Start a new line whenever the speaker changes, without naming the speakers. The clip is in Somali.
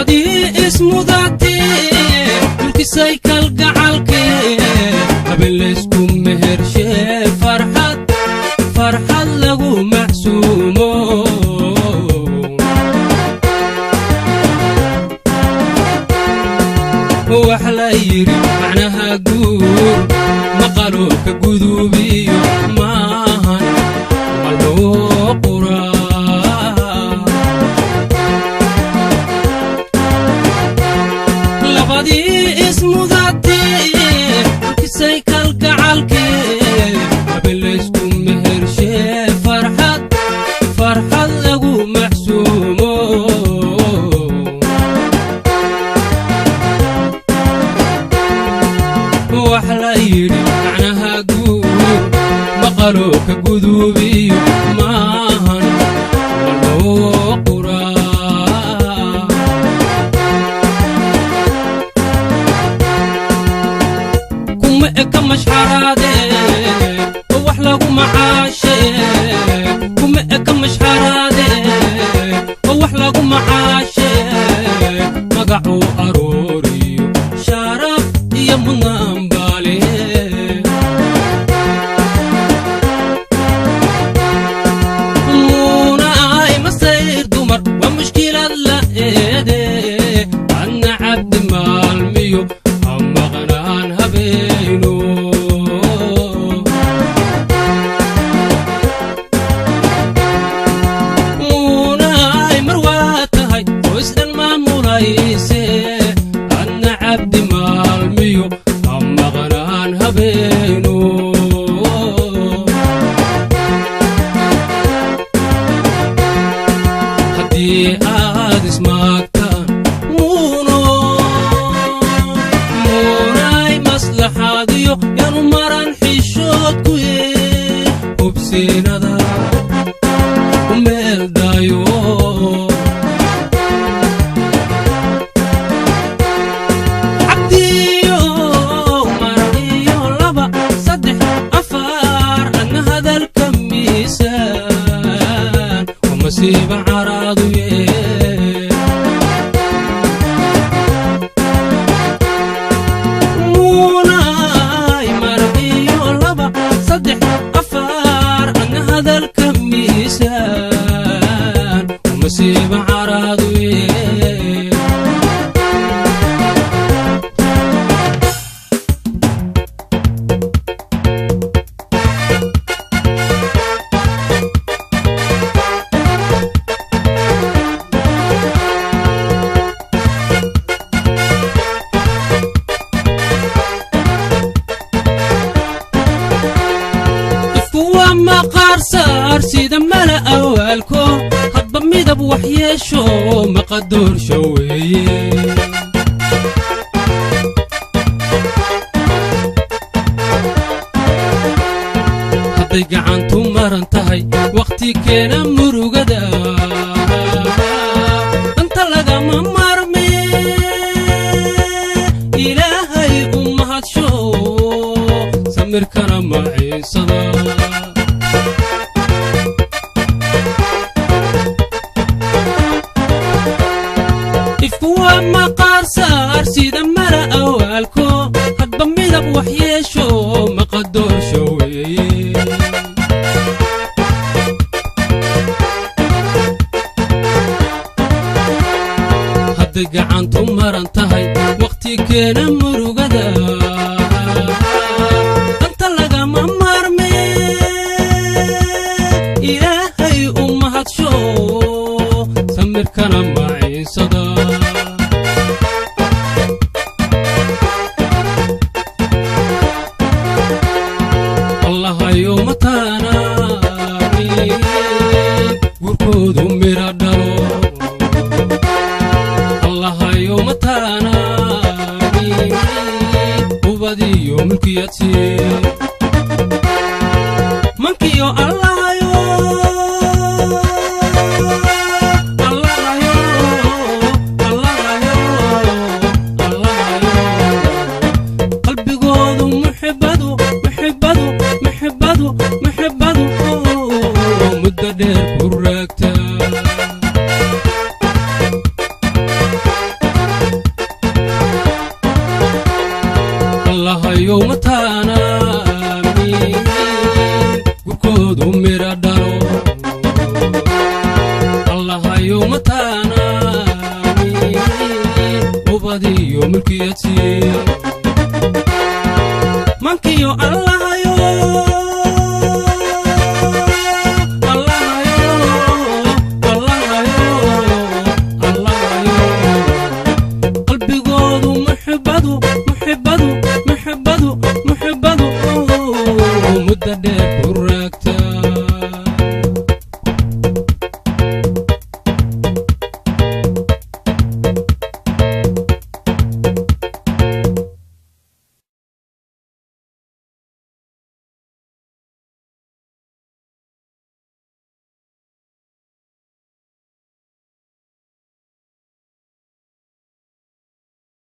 labadii ismudate dulkisay kalgacalke habeen laysku mehershe farxad lagu maxsuumo wax la yiri macnaha guur maqalo ka gudubiyo maahan maloo quraa labadii ismudate dulkisay kalgacalke habeen laysku mehershe farxad lagu maxsuumo wax la yiri macnaha guur maqalo ka gudubiyo maahan maloo quraa kuma eka mashxaraade wax lagu macaashe kuma eka mashxaraade wax lagu macaashe magacu arooriyo sharaf iyo mudnaan baale munaay masayr dumar waa mushkilad la eede adna cabdi maalmiyo hamaqnaan habeeno munaay mar waa tahay oo isdhan maamulayse adna cabdi maalmiyo hamaqnaan habeeno haddii aad ismaagtaan munaay maslaxaadiyo yaanu maran xishood ku yee hubsiinada u meel daayo cabdiyo maraniyo laba saddex afar adna hadalka miisaan waa masiiba caraadu yee munaay maraniyo laba saddex afar adna hadalka miisaan waa masiiba caraadu yee kuwa maqaar saar sida mala awaalko hadba midab wax yeesho maqadoorsho weeye hadday gacantu maran tahay waqti keena murugada anta lagama marme ilaahay u mahadsho samirkana maciisada ifkuwa maqaar saar sida mala awaalko hadba midab wax yeesho maqadoorsho weeye hadday gacantu maran tahay waqti keena murugada anta lagama marme ilaahay u mahadsho samirkana maciisada allahayo mataanaani gurkoodu mira dhalo allahayo mataanaani ubadiyo mulkiyadsiye mankiyo allahayo qalbigoodu muxibbadu muddo dheer ku raagta يوم تانا وكود أمير دارو الله يوم تانا وبدي يوم الكيتي مانكيو الله يو محبته مدة